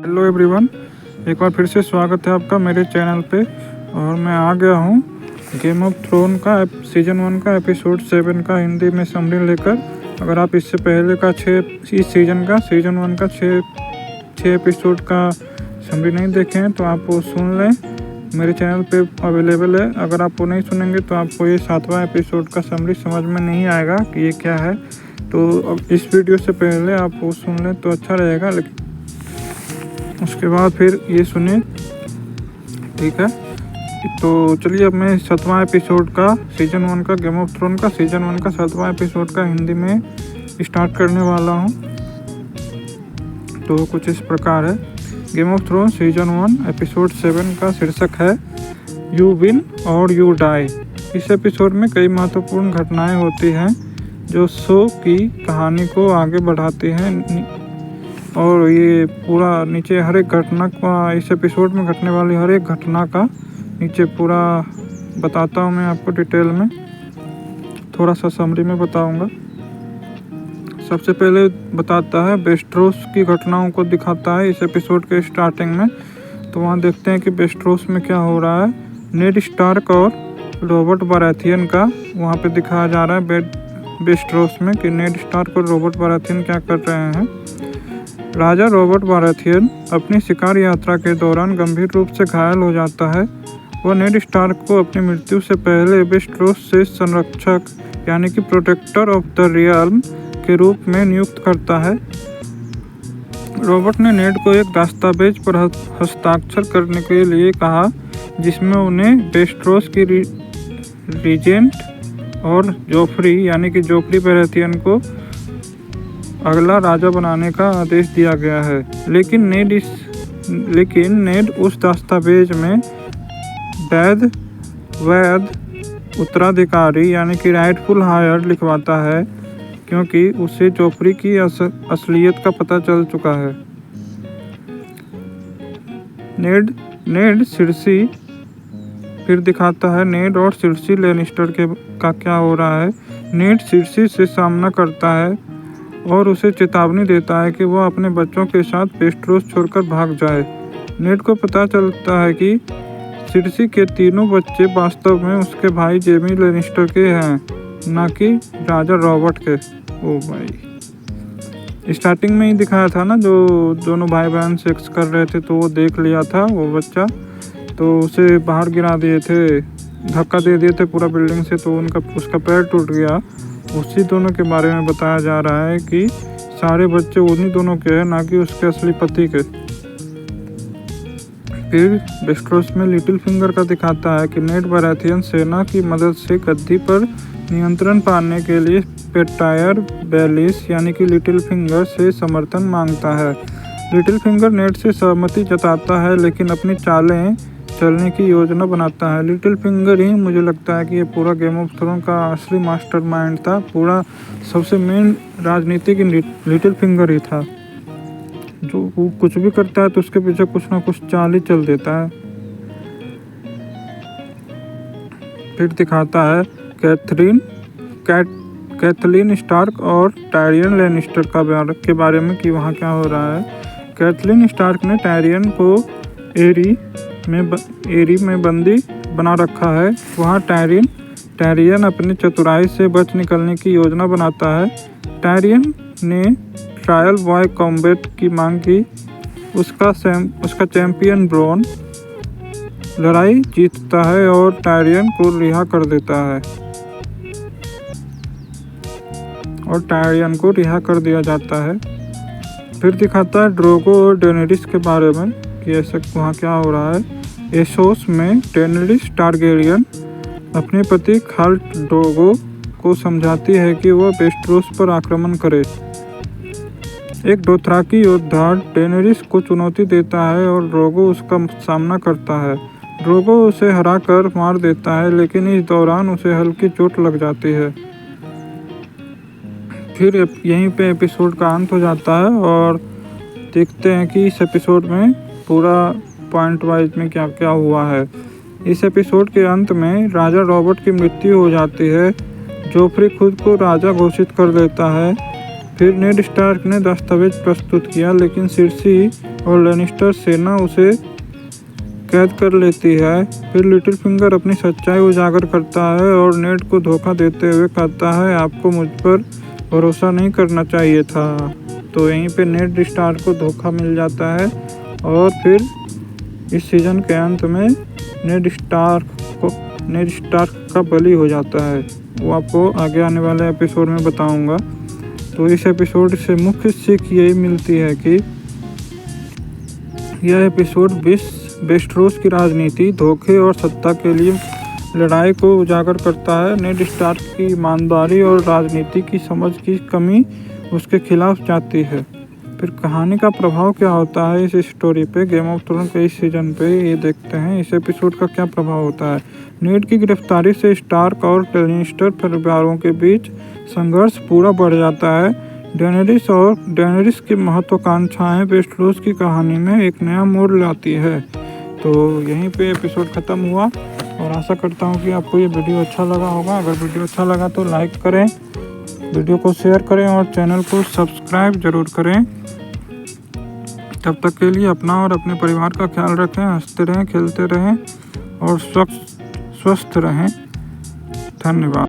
Hello everyone, एक बार फिर से स्वागत है आपका मेरे चैनल पे। और मैं आ गया हूँ गेम ऑफ थ्रोन का सीज़न 1 का एपिसोड 7 का हिंदी में समरी लेकर। अगर आप इससे पहले का इस सीज़न 1 का 6 एपिसोड का समरी नहीं देखे हैं तो आप वो सुन लें, मेरे चैनल पे अवेलेबल है। अगर आप वो नहीं सुनेंगे तो आपको ये 7वां एपिसोड का समरी समझ में नहीं आएगा कि ये क्या है। तो अब इस वीडियो से पहले आप वो सुन लें तो अच्छा रहेगा, लेकिन उसके बाद फिर ये सुनिए, ठीक है। तो चलिए अब मैं 7वां एपिसोड का सीज़न 1 का गेम ऑफ थ्रोन का सीज़न 1 का 7वां एपिसोड का हिंदी में स्टार्ट करने वाला हूँ। तो कुछ इस प्रकार है। Game of Thrones season 1 episode 7 का शीर्षक है यू विन और यू डाई। इस एपिसोड में कई महत्वपूर्ण घटनाएं होती हैं जो शो की कहानी को आगे बढ़ाती हैं। और ये पूरा नीचे हर एक घटना का, इस एपिसोड में घटने वाली हर एक घटना का नीचे पूरा बताता हूँ मैं आपको डिटेल में, थोड़ा सा समरी में बताऊँगा। सबसे पहले बताता है वेस्टरोस की घटनाओं को दिखाता है इस एपिसोड के स्टार्टिंग में। तो वहाँ देखते हैं कि वेस्टरोस में क्या हो रहा है। नेड स्टार्क और रॉबर्ट बराथियन का वहाँ पे दिखाया जा रहा है वेस्टरोस में कि नेड स्टार्क और रॉबर्ट बराथियन क्या कर रहे हैं। राजा रॉबर्ट बराथियन अपनी शिकार यात्रा के दौरान गंभीर रूप से घायल हो जाता है। वह नेड स्टार्क को अपनी मृत्यु से पहले वेस्टरोस से संरक्षक यानी कि प्रोटेक्टर ऑफ द रियल्म के रूप में नियुक्त करता है। रॉबर्ट ने नेड को एक दस्तावेज पर हस्ताक्षर करने के लिए कहा जिसमें उन्हें वेस्टरोस की रीजेंट और जोफ्री यानी कि जोफ्री बराथियन को अगला राजा बनाने का आदेश दिया गया है। लेकिन नेड उस दस्तावेज में वैध उत्तराधिकारी यानी कि राइटफुल हायर लिखवाता है, क्योंकि उसे जोफ्री की असलियत का पता चल चुका है। नेड सिरसी फिर दिखाता है नेड और सिरसी लैनिस्टर का क्या हो रहा है। नेड सिरसी से सामना करता है और उसे चेतावनी देता है कि वह अपने बच्चों के साथ वेस्टरोस छोड़कर भाग जाए। नेड को पता चलता है कि सिरसी के तीनों बच्चे वास्तव में उसके भाई जेमी लैनिस्टर के हैं, ना कि राजा रॉबर्ट के। ओ भाई, स्टार्टिंग में ही दिखाया था ना, जो दोनों भाई बहन सेक्स कर रहे थे तो वो देख लिया था वो बच्चा, तो उसे बाहर गिरा दिए थे, धक्का दे दिए थे पूरा बिल्डिंग से, तो उसका पैर टूट गया। उसी दोनों के बारे में बताया जा रहा है कि सारे बच्चे उन्हीं दोनों के हैं, ना कि उसके असली पति के। फिर वेस्टरोस में लिटिल फिंगर का दिखाता है कि नेड बराथियन सेना की मदद से गद्दी पर नियंत्रण पाने के लिए पेटायर बेलिस यानी कि लिटिल फिंगर से समर्थन मांगता है। लिटिल फिंगर नेड से सहमति जताता है, लेकिन अपनी चालें चलने की योजना बनाता है। लिटिल फिंगर ही मुझे लगता है कि ये पूरा गेम ऑफ थ्रोन का असली मास्टरमाइंड था। पूरा सबसे मेन राजनीतिक लिटिल फिंगर ही था। जो वो कुछ भी करता है तो उसके पीछे कुछ ना कुछ चाल ही चल देता है। फिर दिखाता है कैथलीन स्टार्क और टायरियन लैनिस्टर के बारे में कि वहाँ क्या हो रहा है। कैथलीन स्टार्क ने टायरियन को एरी में बंदी बना रखा है। वहाँ टायरियन अपनी चतुराई से बच निकलने की योजना बनाता है। टायरियन ने ट्रायल बॉय कॉम्बैट की मांग की। उसका चैंपियन ब्रॉन लड़ाई जीतता है और टायरियन को रिहा कर देता है और टायरियन को रिहा कर दिया जाता है। फिर दिखाता है ड्रोगो और डेनेरिस के बारे में कि ऐसा वहाँ क्या हो रहा है। एसोस में डेनेरिस टारगेरियन अपने पति खाल ड्रोगो को समझाती है कि वह वेस्टरोस पर आक्रमण करे। एक डोथराकी योद्धा डेनेरिस को चुनौती देता है और ड्रोगो उसका सामना करता है। ड्रोगो उसे हराकर मार देता है, लेकिन इस दौरान उसे हल्की चोट लग जाती है। फिर यहीं पे एपिसोड का अंत हो जाता है और देखते हैं कि इस एपिसोड में पूरा पॉइंट वाइज में क्या क्या हुआ है। इस एपिसोड के अंत में राजा रॉबर्ट की मृत्यु हो जाती है। जोफ्री खुद को राजा घोषित कर देता है। फिर नेड स्टार्क ने दस्तावेज प्रस्तुत किया, लेकिन सिर्सी और लैनिस्टर सेना उसे कैद कर लेती है। फिर लिटिल फिंगर अपनी सच्चाई उजागर करता है और नेड को धोखा देते हुए कहता है, आपको मुझ पर भरोसा नहीं करना चाहिए था। तो यहीं पे नेड स्टार्क को धोखा मिल जाता है और फिर इस सीज़न के अंत में नेड स्टार्क का बलि हो जाता है। वो आपको आगे आने वाले एपिसोड में बताऊंगा। तो इस एपिसोड से मुख्य सीख यही मिलती है कि यह एपिसोड वेस्टेरोस की राजनीति, धोखे और सत्ता के लिए लड़ाई को उजागर करता है। नेड स्टार्क की ईमानदारी और राजनीति की समझ की कमी उसके खिलाफ जाती है। फिर कहानी का प्रभाव क्या होता है इस स्टोरी पे, गेम ऑफ थ्रोन के इस सीजन पे, ये देखते हैं इस एपिसोड का क्या प्रभाव होता है। नेड की गिरफ्तारी से स्टार्क और लैनिस्टर परिवारों के बीच संघर्ष पूरा बढ़ जाता है। डेनेरिस की महत्वाकांक्षाएं वेस्टेरोस की कहानी में एक नया मोड़ लाती है। तो यहीं पे एपिसोड ख़त्म हुआ और आशा करता हूँ कि आपको ये वीडियो अच्छा लगा होगा। अगर वीडियो अच्छा लगा तो लाइक करें, वीडियो को शेयर करें और चैनल को सब्सक्राइब ज़रूर करें। तब तक के लिए अपना और अपने परिवार का ख्याल रखें, हंसते रहें, खेलते रहें और स्वस्थ रहें। धन्यवाद।